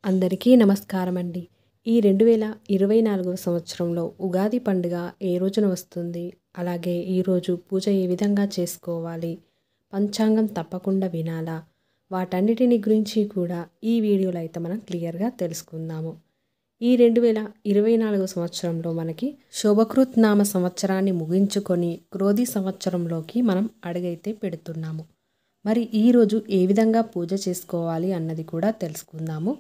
అందరికీ నమస్కారం అండి. ఈ 2024 సంవత్సరంలో ఉగాది పండుగ ఏ రోజున వస్తుంది? అలాగే ఈరోజు పూజ ఏ విధంగా చేసుకోవాలి? పంచాంగం తప్పకుండా వినాలా? వాటన్నిటిని గురించి కూడా ఈ వీడియోలో అయితే మనం క్లియర్గా తెలుసుకుందాము. ఈ 2024 సంవత్సరంలో మనకి శోభకృత్ నామ సంవత్సరాన్ని ముగించుకొని క్రోధి సంవత్సరంలోకి మనం అడుగైతే పెడుతున్నాము. మరి ఈరోజు ఏ విధంగా పూజ చేసుకోవాలి అన్నది కూడా తెలుసుకుందాము.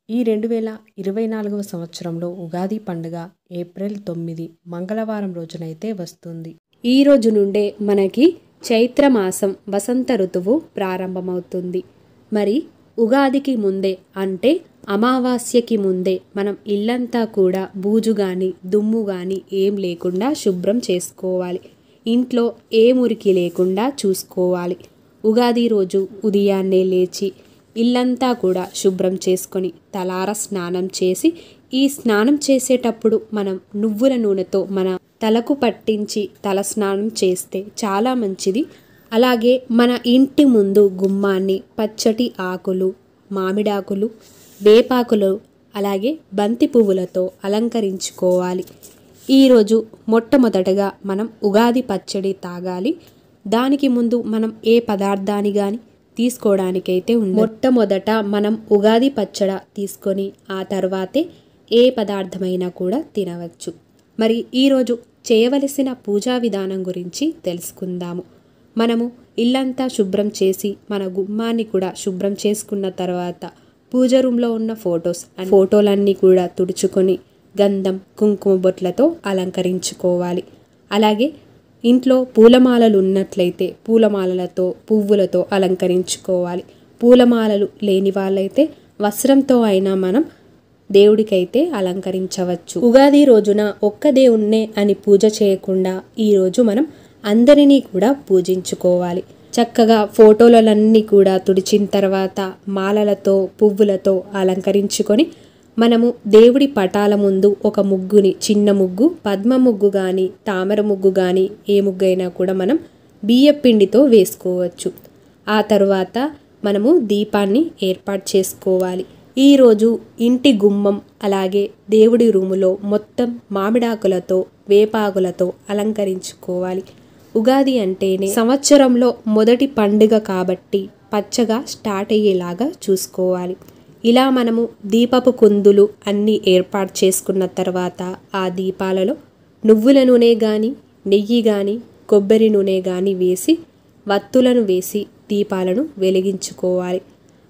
ఈ 2024 సంవత్సరంలో ఉగాది పండుగ ఏప్రిల్ 9 మంగళవారం రోజునైతే వస్తుంది. ఈ రోజు నుండే మనకి చైత్రమాసం వసంత ఋతువు ప్రారంభమవుతుంది. మరి ఉగాదికి ముందే అంటే అమావాస్యకి ముందే మనం ఇల్లంతా కూడా బూజు కానీ దుమ్ము కానీ ఏం లేకుండా శుభ్రం చేసుకోవాలి. ఇంట్లో ఏ మురికి లేకుండా చూసుకోవాలి. ఉగాది రోజు ఉదయాన్నే లేచి ఇల్లంతా కూడా శుభ్రం చేసుకొని తలార స్నానం చేసి ఈ స్నానం చేసేటప్పుడు మనం నువ్వుల నూనెతో మన తలకు పట్టించి తల స్నానం చేస్తే చాలా మంచిది. అలాగే మన ఇంటి ముందు గుమ్మాన్ని పచ్చటి ఆకులు, మామిడాకులు, వేపాకులు అలాగే బంతి పువ్వులతో అలంకరించుకోవాలి. ఈరోజు మొట్టమొదటగా మనం ఉగాది పచ్చడి తాగాలి. దానికి ముందు మనం ఏ పదార్థాన్ని కానీ తీసుకోవడానికైతే మొట్టమొదట మనం ఉగాది పచ్చడ తీసుకొని ఆ తర్వాతే ఏ పదార్థమైనా కూడా తినవచ్చు. మరి ఈరోజు చేయవలసిన పూజా విధానం గురించి తెలుసుకుందాము. మనము ఇల్లంతా శుభ్రం చేసి మన గుమ్మాన్ని కూడా శుభ్రం చేసుకున్న తర్వాత పూజ రూమ్లో ఉన్న ఫోటోలన్నీ కూడా తుడుచుకొని గంధం కుంకుమ బొట్లతో అలంకరించుకోవాలి. అలాగే ఇంట్లో పూలమాలలు ఉన్నట్లయితే పూలమాలలతో పువ్వులతో అలంకరించుకోవాలి. పూలమాలలు లేని వాళ్ళైతే వస్త్రంతో అయినా మనం దేవుడికైతే అలంకరించవచ్చు. ఉగాది రోజున ఒక్క దేవుణ్ణే అని పూజ చేయకుండా ఈరోజు మనం అందరినీ కూడా పూజించుకోవాలి. చక్కగా ఫోటోలన్నీ కూడా తుడిచిన తర్వాత మాలలతో పువ్వులతో అలంకరించుకొని మనము దేవుడి పటాల ముందు ఒక ముగ్గుని, చిన్న ముగ్గు, పద్మ ముగ్గు కానీ తామర ముగ్గు కానీ ఏ ముగ్గు అయినా కూడా మనం బియ్యపిండితో వేసుకోవచ్చు. ఆ తర్వాత మనము దీపాన్ని ఏర్పాటు చేసుకోవాలి. ఈరోజు ఇంటి గుమ్మం అలాగే దేవుడి రూములో మొత్తం మామిడాకులతో వేపాకులతో అలంకరించుకోవాలి. ఉగాది అంటేనే సంవత్సరంలో మొదటి పండుగ కాబట్టి పచ్చగా స్టార్ట్ అయ్యేలాగా చూసుకోవాలి. ఇలా మనము దీపపు కుందులు అన్నీ ఏర్పాటు చేసుకున్న తర్వాత ఆ దీపాలలో నువ్వుల నూనె కానీ నెయ్యి కానీ కొబ్బరి నూనె కానీ వేసి వత్తులను వేసి దీపాలను వెలిగించుకోవాలి.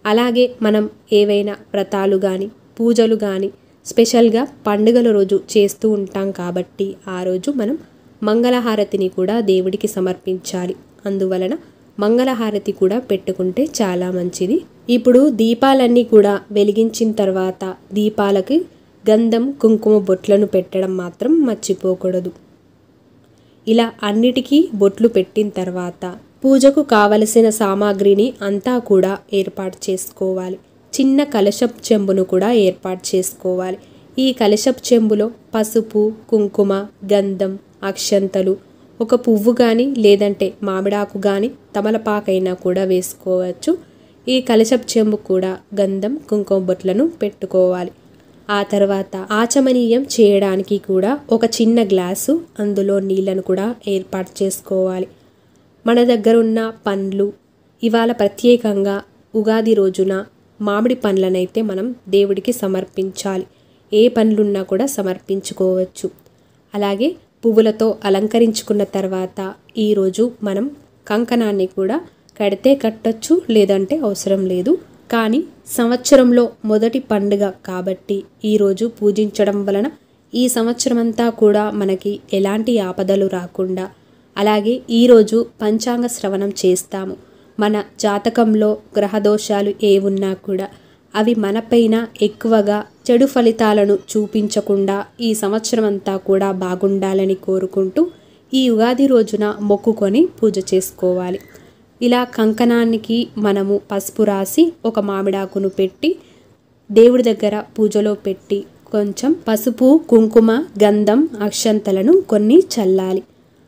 అలాగే మనం ఏవైనా వ్రతాలు కానీ పూజలు కానీ స్పెషల్గా పండుగల రోజు చేస్తూ ఉంటాం కాబట్టి ఆ రోజు మనం మంగళహారతిని కూడా దేవుడికి సమర్పించాలి. అందువలన మంగళహారతి కూడా పెట్టుకుంటే చాలా మంచిది. ఇప్పుడు దీపాలన్నీ కూడా వెలిగించిన తర్వాత దీపాలకి గంధం కుంకుమ బొట్లను పెట్టడం మాత్రం మర్చిపోకూడదు. ఇలా అన్నిటికీ బొట్లు పెట్టిన తర్వాత పూజకు కావలసిన సామాగ్రిని అంతా కూడా ఏర్పాటు చేసుకోవాలి. చిన్న కలశపు చెంబును కూడా ఏర్పాటు చేసుకోవాలి. ఈ కలశపు చెంబులో పసుపు, కుంకుమ, గంధం, అక్షంతలు, ఒక పువ్వు కానీ లేదంటే మామిడాకు కానీ తమలపాకైనా కూడా వేసుకోవచ్చు. ఈ కలశపు చెంబు కూడా గంధం కుంకుమ బొట్లను పెట్టుకోవాలి. ఆ తర్వాత ఆచమనీయం చేయడానికి కూడా ఒక చిన్న గ్లాసు, అందులో నీళ్లను కూడా ఏర్పాటు చేసుకోవాలి. మన దగ్గర ఉన్న పండ్లు, ఇవాళ ప్రత్యేకంగా ఉగాది రోజున మామిడి పండ్లనైతే మనం దేవుడికి సమర్పించాలి. ఏ పండ్లున్నా కూడా సమర్పించుకోవచ్చు. అలాగే పువ్వులతో అలంకరించుకున్న తర్వాత ఈరోజు మనం కంకణాన్ని కూడా కడితే కట్టచ్చు, లేదంటే అవసరం లేదు. కానీ సంవత్సరంలో మొదటి పండుగ కాబట్టి ఈరోజు పూజించడం వలన ఈ సంవత్సరం అంతా కూడా మనకి ఎలాంటి ఆపదలు రాకుండా, అలాగే ఈరోజు పంచాంగ శ్రవణం చేస్తాము. మన జాతకంలో గ్రహదోషాలు ఏ ఉన్నా కూడా అవి మనపైన ఎక్కువగా చెడు ఫలితాలను చూపించకుండా ఈ సంవత్సరం అంతా కూడా బాగుండాలని కోరుకుంటూ ఈ ఉగాది రోజున మొక్కుకొని పూజ చేసుకోవాలి. ఇలా కంకణానికి మనము పసుపు రాసి ఒక మామిడాకును పెట్టి దేవుడి దగ్గర పూజలో పెట్టి కొంచెం పసుపు, కుంకుమ, గంధం, అక్షంతలను కొన్ని చల్లాలి.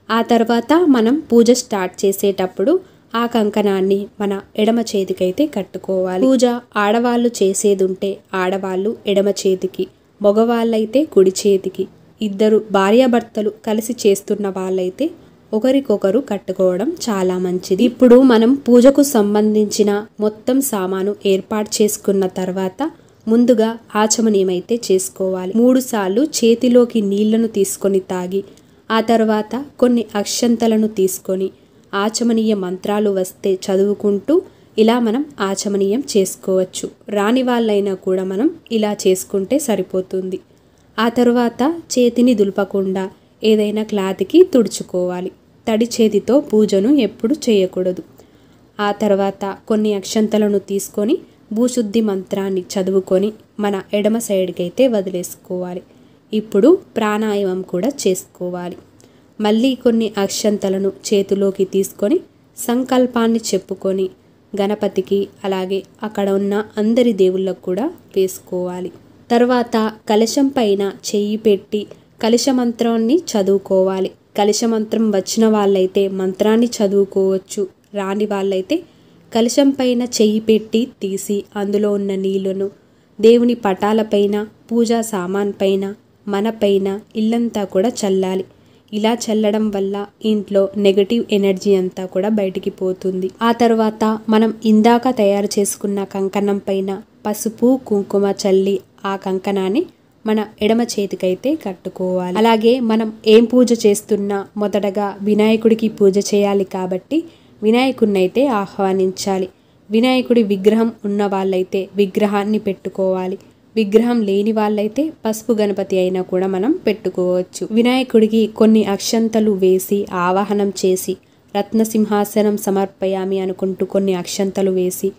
ఆ తర్వాత మనం పూజ స్టార్ట్ చేసేటప్పుడు ఆ కంకణాన్ని మన ఎడమ చేతికైతే కట్టుకోవాలి. పూజ ఆడవాళ్ళు చేసేదుంటే ఆడవాళ్ళు ఎడమ చేతికి, మగవాళ్ళైతే కుడి చేతికి, ఇద్దరు భార్యాభర్తలు కలిసి చేస్తున్న వాళ్ళైతే ఒకరికొకరు కట్టుకోవడం చాలా మంచిది. ఇప్పుడు మనం పూజకు సంబంధించిన మొత్తం సామాను ఏర్పాటు చేసుకున్న తర్వాత ముందుగా ఆచమనీయం అయితే చేసుకోవాలి. 3 సార్లు చేతిలోకి నీళ్లను తీసుకొని తాగి ఆ తర్వాత కొన్ని అక్షంతలను తీసుకొని ఆచమనీయ మంత్రాలు వస్తే చదువుకుంటూ ఇలా మనం ఆచమనీయం చేసుకోవచ్చు. రాని వాళ్ళైనా కూడా మనం ఇలా చేసుకుంటే సరిపోతుంది. ఆ తర్వాత చేతిని దులపకుండా ఏదైనా క్లాత్కి తుడుచుకోవాలి. తడి చేతితో పూజను ఎప్పుడు చేయకూడదు. ఆ తర్వాత కొన్ని అక్షంతలను తీసుకొని భూశుద్ధి మంత్రాన్ని చదువుకొని మన ఎడమ సైడ్కి అయితే వదిలేసుకోవాలి. ఇప్పుడు ప్రాణాయామం కూడా చేసుకోవాలి. మళ్ళీ కొన్ని అక్షంతలను చేతిలోకి తీసుకొని సంకల్పాన్ని చెప్పుకొని గణపతికి అలాగే అక్కడ ఉన్న అందరి దేవుళ్ళకు కూడా వేసుకోవాలి. తర్వాత కలశం పైన చెయ్యి పెట్టి కలశ మంత్రాన్ని చదువుకోవాలి. కలశ మంత్రం వచ్చిన వాళ్ళైతే మంత్రాన్ని చదువుకోవచ్చు. రాని వాళ్ళైతే కలశం పైన చెయ్యి పెట్టి తీసి అందులో ఉన్న నీళ్లను దేవుని పటాలపైన, పూజా సామాన్ పైన, మన పైన, ఇల్లంతా కూడా చల్లాలి. ఇలా చల్లడం వల్ల ఇంట్లో నెగటివ్ ఎనర్జీ అంతా కూడా బయటికి పోతుంది. ఆ తర్వాత మనం ఇందాక తయారు చేసుకున్న కంకణం పైన పసుపు కుంకుమ చల్లి ఆ కంకణాన్ని మన ఎడమ చేతికైతే కట్టుకోవాలి. అలాగే మనం ఏం పూజ చేస్తున్నా మొదటగా వినాయకుడికి పూజ చేయాలి కాబట్టి వినాయకుడిని అయితే ఆహ్వానించాలి. వినాయకుడి విగ్రహం ఉన్న వాళ్ళైతే విగ్రహాన్ని పెట్టుకోవాలి. విగ్రహం లేని వాళ్ళైతే పసుపు గణపతి అయినా కూడా మనం పెట్టుకోవచ్చు. వినాయకుడికి కొన్ని అక్షంతలు వేసి ఆవాహనం చేసి రత్నసింహాసనం సమర్పయామి అనుకుంటూ కొన్ని అక్షంతలు వేసి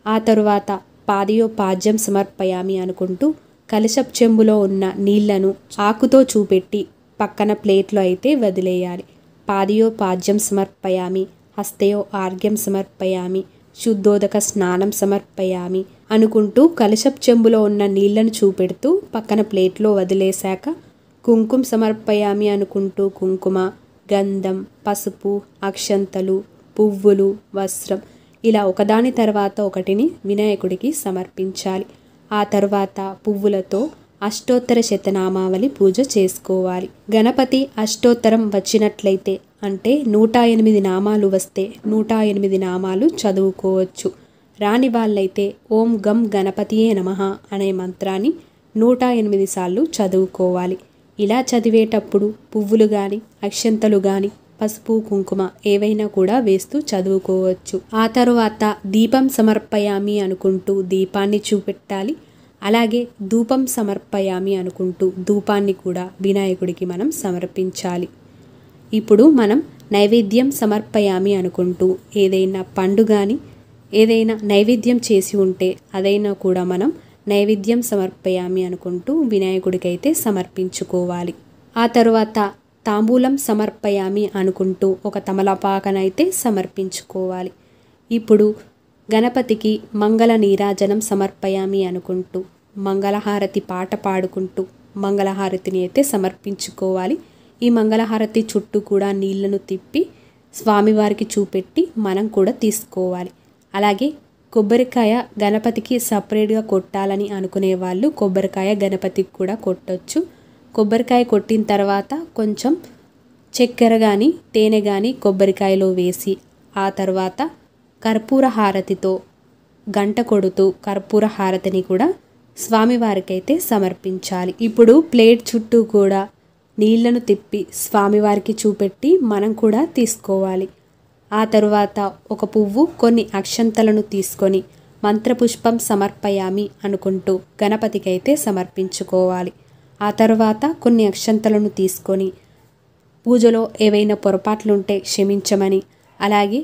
ఆ తరువాత పాదయోపాద్యం సమర్పయామి అనుకుంటూ కలశపు చెంబులో ఉన్న నీళ్లను ఆకుతో చూపెట్టి పక్కన ప్లేట్లో అయితే వదిలేయాలి. పాదయోపాద్యం సమర్పయామి, హస్తయో ఆర్ఘ్యం సమర్పయామి, శుద్ధోదక స్నానం సమర్పయామి అనుకుంటూ కలశపు చెంబులో ఉన్న నీళ్లను చూపెడుతూ పక్కన ప్లేట్లో వదిలేశాక కుంకుమ సమర్పయామి అనుకుంటూ కుంకుమ, గంధం, పసుపు, అక్షంతలు, పువ్వులు, వస్త్రం ఇలా ఒకదాని తర్వాత ఒకటిని వినాయకుడికి సమర్పించాలి. ఆ తర్వాత పువ్వులతో అష్టోత్తర శతనామావళి పూజ చేసుకోవాలి. గణపతి అష్టోత్తరం వచ్చినట్లయితే అంటే 108 నామాలు వస్తే 108 నామాలు చదువుకోవచ్చు. రాని వాళ్ళైతే ఓం గం గణపతియే నమః అనే మంత్రాన్ని 108 సార్లు చదువుకోవాలి. ఇలా చదివేటప్పుడు పువ్వులు కానీ అక్షంతలు కానీ పసుపు కుంకుమ ఏవైనా కూడా వేస్తూ చదువుకోవచ్చు. ఆ తరువాత దీపం సమర్పయామి అనుకుంటూ దీపాన్ని చూపెట్టాలి. అలాగే ధూపం సమర్పయామి అనుకుంటూ ధూపాన్ని కూడా వినాయకుడికి మనం సమర్పించాలి. ఇప్పుడు మనం నైవేద్యం సమర్పయామి అనుకుంటూ ఏదైనా పండు కానీ ఏదైనా నైవేద్యం చేసి ఉంటే అదైనా కూడా మనం నైవేద్యం సమర్పయామి అనుకుంటూ వినాయకుడికైతే సమర్పించుకోవాలి. ఆ తరువాత తాంబూలం సమర్పయామి అనుకుంటూ ఒక తమలపాకనైతే సమర్పించుకోవాలి. ఇప్పుడు గణపతికి మంగళ నీరాజనం సమర్పయామి అనుకుంటూ మంగళహారతి పాట పాడుకుంటూ మంగళహారతిని అయితే సమర్పించుకోవాలి. ఈ మంగళహారతి చుట్టూ కూడా నీళ్లను తిప్పి స్వామివారికి చూపెట్టి మనం కూడా తీసుకోవాలి. అలాగే కొబ్బరికాయ గణపతికి సపరేట్గా కొట్టాలని అనుకునే వాళ్ళు కొబ్బరికాయ గణపతికి కూడా కొట్టొచ్చు. కొబ్బరికాయ కొట్టిన తర్వాత కొంచెం చక్కెర కానీ తేనె కానీ కొబ్బరికాయలో వేసి ఆ తర్వాత కర్పూర హారతితో గంట కొడుతూ కర్పూర హారతిని కూడా స్వామివారికి అయితే సమర్పించాలి. ఇప్పుడు ప్లేట్ చుట్టూ కూడా నీళ్లను తిప్పి స్వామివారికి చూపెట్టి మనం కూడా తీసుకోవాలి. ఆ తరువాత ఒక పువ్వు కొన్ని అక్షంతలను తీసుకొని మంత్రపుష్పం సమర్పయామి అనుకుంటూ గణపతికి అయితే సమర్పించుకోవాలి. ఆ తర్వాత కొన్ని అక్షంతలను తీసుకొని పూజలో ఏవైనా పొరపాట్లుంటే క్షమించమని అలాగే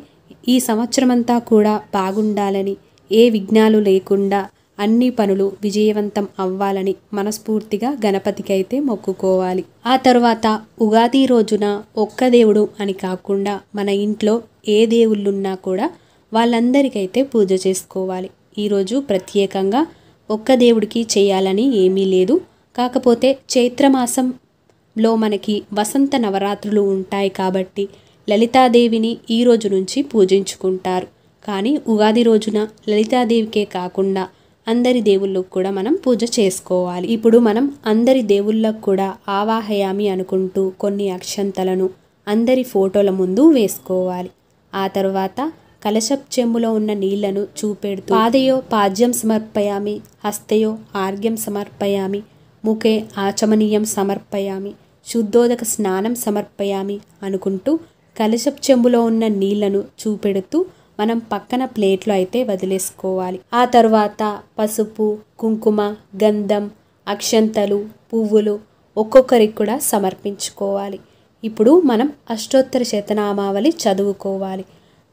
ఈ సంవత్సరమంతా కూడా బాగుండాలని ఏ విఘ్నాలు లేకుండా అన్ని పనులు విజయవంతం అవ్వాలని మనస్ఫూర్తిగా గణపతికి అయితే మొక్కుకోవాలి. ఆ తర్వాత ఉగాది రోజున ఒక్క దేవుడు అని కాకుండా మన ఇంట్లో ఏ దేవుళ్ళున్నా కూడా వాళ్ళందరికైతే పూజ చేసుకోవాలి. ఈరోజు ప్రత్యేకంగా ఒక్క దేవుడికి చేయాలని ఏమీ లేదు. కాకపోతే చైత్రమాసంలో మనకి వసంత నవరాత్రులు ఉంటాయి కాబట్టి లలితాదేవిని ఈ రోజు నుంచి పూజించుకుంటారు. కానీ ఉగాది రోజున లలితాదేవికే కాకుండా అందరి దేవుళ్ళకు కూడా మనం పూజ చేసుకోవాలి. ఇప్పుడు మనం అందరి దేవుళ్ళకు కూడా ఆవాహయామి అనుకుంటూ కొన్ని అక్షంతలను అందరి ఫోటోల ముందు వేసుకోవాలి. ఆ తర్వాత కలశప్ చెంబులో ఉన్న నీళ్లను చూపెడుతూ పాదయో పాద్యం సమర్పయామి, హస్తయో ఆర్ఘ్యం సమర్పయామి, ముఖే ఆచమనీయం సమర్పయామి, శుద్ధోదక స్నానం సమర్పయామి అనుకుంటూ కలశప్ చెంబులో ఉన్న నీళ్లను చూపెడుతూ మనం పక్కన ప్లేట్లో అయితే వదిలేసుకోవాలి. ఆ తర్వాత పసుపు, కుంకుమ, గంధం, అక్షంతలు, పువ్వులు ఒక్కొక్కరికి కూడా సమర్పించుకోవాలి. ఇప్పుడు మనం అష్టోత్తర శతనామావళి చదువుకోవాలి.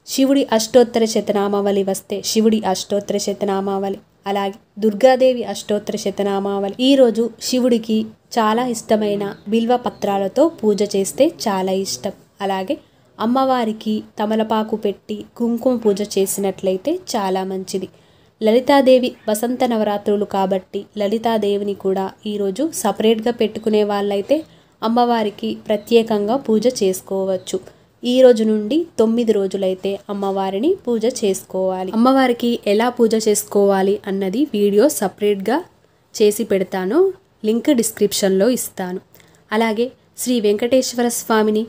శివుడి అష్టోత్తర శతనామావళి వస్తే శివుడి అష్టోత్తర శతనామావళి, అలాగే దుర్గాదేవి అష్టోత్తర శతనామావళి. ఈరోజు శివుడికి చాలా ఇష్టమైన బిల్వ పత్రాలతో పూజ చేస్తే చాలా ఇష్టం. అలాగే అమ్మవారికి తమలపాకు పెట్టి కుంకుమ పూజ చేసినట్లయితే చాలా మంచిది. లలితాదేవి వసంత నవరాత్రులు కాబట్టి లలితాదేవిని కూడా ఈరోజు సపరేట్గా పెట్టుకునే వాళ్ళైతే అమ్మవారికి ప్రత్యేకంగా పూజ చేసుకోవచ్చు. ఈ రోజు నుండి 9 రోజులైతే అమ్మవారిని పూజ చేసుకోవాలి. అమ్మవారికి ఎలా పూజ చేసుకోవాలి అన్నది వీడియో సపరేట్గా చేసి పెడతాను, లింక్ డిస్క్రిప్షన్లో ఇస్తాను. అలాగే శ్రీ వెంకటేశ్వర స్వామిని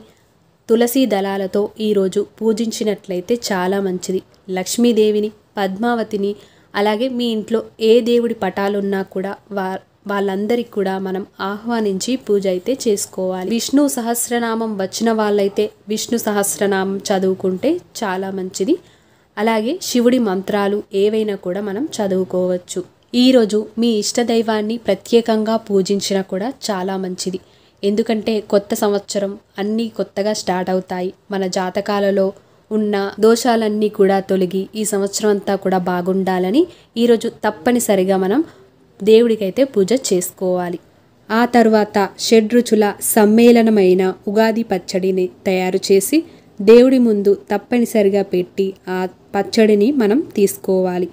తులసి దళాలతో ఈరోజు పూజించినట్లయితే చాలా మంచిది. లక్ష్మీదేవిని, పద్మావతిని, అలాగే మీ ఇంట్లో ఏ దేవుడి పటాలున్నా కూడా వాళ్ళందరికీ కూడా మనం ఆహ్వానించి పూజ అయితే చేసుకోవాలి. విష్ణు సహస్రనామం వచ్చిన వాళ్ళైతే విష్ణు సహస్రనామం చదువుకుంటే చాలా మంచిది. అలాగే శివుడి మంత్రాలు ఏవైనా కూడా మనం చదువుకోవచ్చు. ఈరోజు మీ ఇష్టదైవాన్ని ప్రత్యేకంగా పూజించినా కూడా చాలా మంచిది. ఎందుకంటే కొత్త సంవత్సరం అన్నీ కొత్తగా స్టార్ట్ అవుతాయి. మన జాతకాలలో ఉన్న దోషాలన్నీ కూడా తొలగి ఈ సంవత్సరం అంతా కూడా బాగుండాలని ఈరోజు తప్పనిసరిగా మనం దేవుడికైతే పూజ చేసుకోవాలి. ఆ తర్వాత షడ్రుచుల సమ్మేళనమైన ఉగాది పచ్చడిని తయారు చేసి దేవుడి ముందు తప్పనిసరిగా పెట్టి ఆ పచ్చడిని మనం తీసుకోవాలి.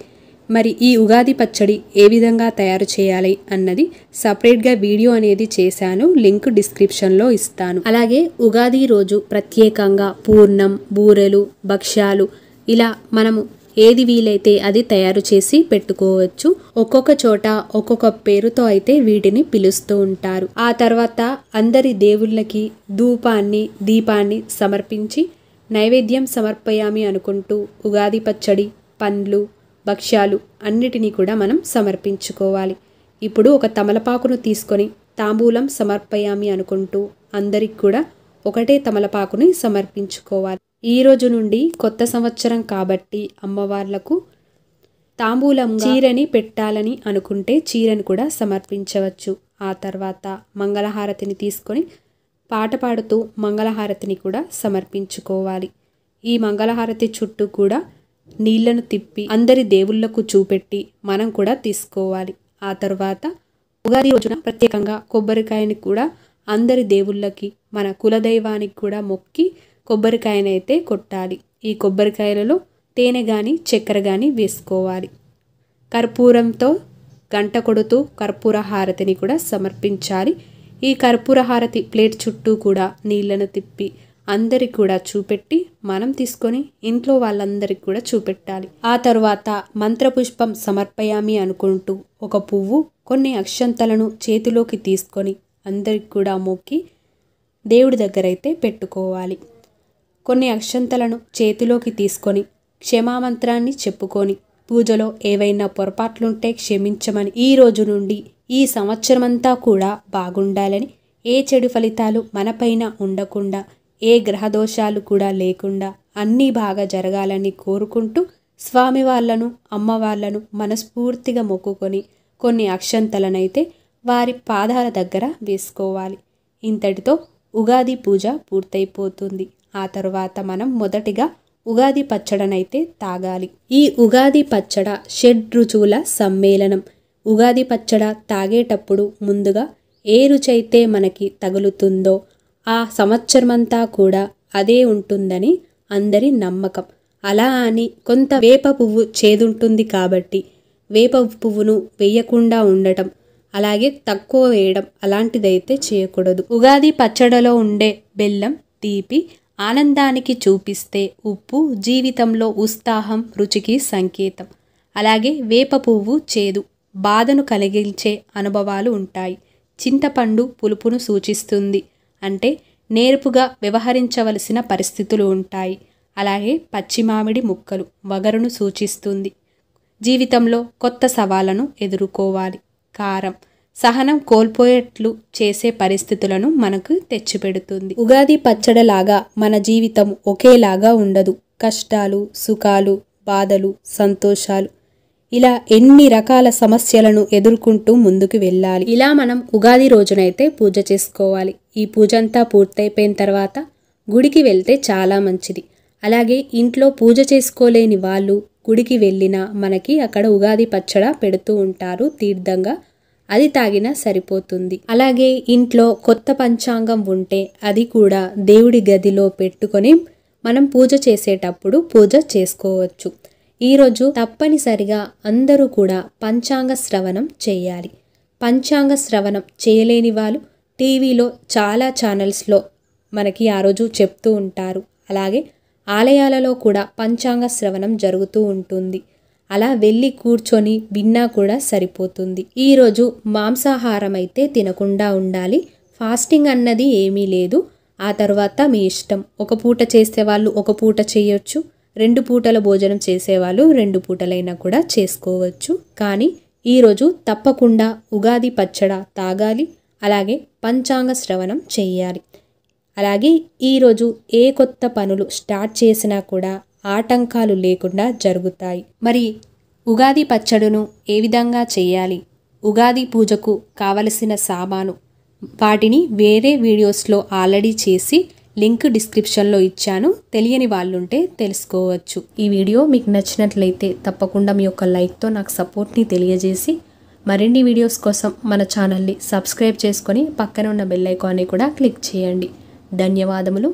మరి ఈ ఉగాది పచ్చడి ఏ విధంగా తయారు చేయాలి అన్నది సపరేట్గా వీడియో అనేది చేశాను, లింక్ డిస్క్రిప్షన్లో ఇస్తాను. అలాగే ఉగాది రోజు ప్రత్యేకంగా పూర్ణం, బూరెలు, భక్ష్యాలు ఇలా మనము ఏది వీలైతే అది తయారు చేసి పెట్టుకోవచ్చు. ఒక్కొక్క చోట ఒక్కొక్క పేరుతో అయితే వీటిని పిలుస్తూ ఉంటారు. ఆ తర్వాత అందరి దేవుళ్ళకి ధూపాన్ని, దీపాన్ని సమర్పించి నైవేద్యం సమర్పయామి అనుకుంటూ ఉగాది పచ్చడి, పండ్లు, భక్ష్యాలు అన్నిటినీ కూడా మనం సమర్పించుకోవాలి. ఇప్పుడు ఒక తమలపాకును తీసుకొని తాంబూలం సమర్పయామి అనుకుంటూ అందరికి కూడా ఒకటే తమలపాకుని సమర్పించుకోవాలి. ఈ రోజు నుండి కొత్త సంవత్సరం కాబట్టి అమ్మవార్లకు తాంబూలం చీరని పెట్టాలని అనుకుంటే చీరని కూడా సమర్పించవచ్చు. ఆ తర్వాత మంగళహారతిని తీసుకొని పాట పాడుతూ మంగళహారతిని కూడా సమర్పించుకోవాలి. ఈ మంగళహారతి చుట్టూ కూడా నీళ్లను తిప్పి అందరి దేవుళ్లకు చూపెట్టి మనం కూడా తీసుకోవాలి. ఆ తర్వాత ఉగాది రోజున ప్రత్యేకంగా కొబ్బరికాయని కూడా అందరి దేవుళ్ళకి, మన కులదైవానికి కూడా మొక్కి కొబ్బరికాయనైతే కొట్టాలి. ఈ కొబ్బరికాయలలో తేనె కానీ చక్కెర కానీ వేసుకోవాలి. కర్పూరంతో గంట కొడుతూ కర్పూర హారతిని కూడా సమర్పించాలి. ఈ కర్పూర హారతి ప్లేట్ చుట్టూ కూడా నీళ్లను తిప్పి అందరికి కూడా చూపెట్టి మనం తీసుకొని ఇంట్లో వాళ్ళందరికీ కూడా చూపెట్టాలి. ఆ తర్వాత మంత్రపుష్పం సమర్పయామి అనుకుంటూ ఒక పువ్వు, కొన్ని అక్షంతలను చేతిలోకి తీసుకొని అందరికి కూడా మొక్కి దేవుడి దగ్గర అయితే పెట్టుకోవాలి. కొన్ని అక్షంతలను చేతిలోకి తీసుకొని క్షమామంత్రాన్ని చెప్పుకొని పూజలో ఏవైనా పొరపాట్లుంటే క్షమించమని, ఈ రోజు నుండి ఈ సంవత్సరమంతా కూడా బాగుండాలని, ఏ చెడు ఫలితాలు మనపైన ఉండకుండా, ఏ గ్రహదోషాలు కూడా లేకుండా అన్నీ బాగా జరగాలని కోరుకుంటూ స్వామి వాళ్ళను, అమ్మ వాళ్ళను మనస్ఫూర్తిగా మొక్కుకొని కొన్ని అక్షంతలనైతే వారి పాదాల దగ్గర వేసుకోవాలి. ఇంతటితో ఉగాది పూజ పూర్తయిపోతుంది. ఆ తర్వాత మనం మొదటిగా ఉగాది పచ్చడనైతే తాగాలి. ఈ ఉగాది పచ్చడ షడ్రుచుల సమ్మేళనం. ఉగాది పచ్చడ తాగేటప్పుడు ముందుగా ఏ రుచి అయితే మనకి తగులుతుందో ఆ సంవత్సరమంతా కూడా అదే ఉంటుందని అందరి నమ్మకం. అలా అని కొంత వేప పువ్వు చేదుంటుంది కాబట్టి వేప పువ్వును వేయకుండా ఉండటం, అలాగే తక్కువ వేయడం అలాంటిదైతే చేయకూడదు. ఉగాది పచ్చడలో ఉండే బెల్లం తీపి ఆనందానికి చూపిస్తే ఉప్పు జీవితంలో ఉత్సాహం రుచికి సంకేతం. అలాగే వేప పువ్వు చేదు బాధను కలిగించే అనుభవాలు ఉంటాయి. చింతపండు పులుపును సూచిస్తుంది, అంటే నేర్పుగా వ్యవహరించవలసిన పరిస్థితులు ఉంటాయి. అలాగే పచ్చి మామిడి ముక్కలు వగరును సూచిస్తుంది, జీవితంలో కొత్త సవాళ్లను ఎదుర్కోవాలి. కారం సహనం కోల్పోయేట్లు చేసే పరిస్థితులను మనకు తెచ్చిపెడుతుంది. ఉగాది పచ్చడిలాగా మన జీవితం ఒకేలాగా ఉండదు. కష్టాలు, సుఖాలు, బాధలు, సంతోషాలు, ఇలా ఎన్ని రకాల సమస్యలను ఎదుర్కొంటూ ముందుకు వెళ్ళాలి. ఇలా మనం ఉగాది రోజునైతే పూజ చేసుకోవాలి. ఈ పూజ అంతా పూర్తయిపోయిన తర్వాత గుడికి వెళ్తే చాలా మంచిది. అలాగే ఇంట్లో పూజ చేసుకోలేని వాళ్ళు గుడికి వెళ్ళినా మనకి అక్కడ ఉగాది పచ్చడ పెడుతూ ఉంటారు తీర్థంగా, అది తాగినా సరిపోతుంది. అలాగే ఇంట్లో కొత్త పంచాంగం ఉంటే అది కూడా దేవుడి గదిలో పెట్టుకొని మనం పూజ చేసేటప్పుడు పూజ చేసుకోవచ్చు. ఈరోజు తప్పనిసరిగా అందరూ కూడా పంచాంగ శ్రవణం చేయాలి. పంచాంగ శ్రవణం చేయలేని వాళ్ళు టీవీలో చాలా ఛానల్స్లో మనకి ఆ రోజు చెప్తూ ఉంటారు. అలాగే ఆలయాలలో కూడా పంచాంగ శ్రవణం జరుగుతూ ఉంటుంది. అలా వెళ్ళి కూర్చొని విన్నా కూడా సరిపోతుంది. ఈరోజు మాంసాహారం అయితే తినకుండా ఉండాలి. ఫాస్టింగ్ అన్నది ఏమీ లేదు. ఆ తర్వాత మీ ఇష్టం. ఒక పూట చేసేవాళ్ళు ఒక పూట చేయొచ్చు, 2 పూటల భోజనం చేసేవాళ్ళు 2 పూటలైనా కూడా చేసుకోవచ్చు. కానీ ఈరోజు తప్పకుండా ఉగాది పచ్చడ తాగాలి. అలాగే పంచాంగ శ్రవణం చెయ్యాలి. అలాగే ఈరోజు ఏ కొత్త పనులు స్టార్ట్ చేసినా కూడా ఆటంకాలు లేకుండా జరుగుతాయి. మరి ఉగాది పచ్చడును ఏ విధంగా చేయాలి, ఉగాది పూజకు కావలసిన సామాను, వాటిని వేరే వీడియోస్లో ఆల్రెడీ చేసి లింక్ డిస్క్రిప్షన్లో ఇచ్చాను. తెలియని వాళ్ళుంటే తెలుసుకోవచ్చు. ఈ వీడియో మీకు నచ్చినట్లయితే తప్పకుండా మీ యొక్క లైక్తో నాకు సపోర్ట్ని తెలియజేసి మరిన్ని వీడియోస్ కోసం మన ఛానల్ని సబ్స్క్రైబ్ చేసుకొని పక్కన ఉన్న బెల్ ఐకాన్ని కూడా క్లిక్ చేయండి. ధన్యవాదములు.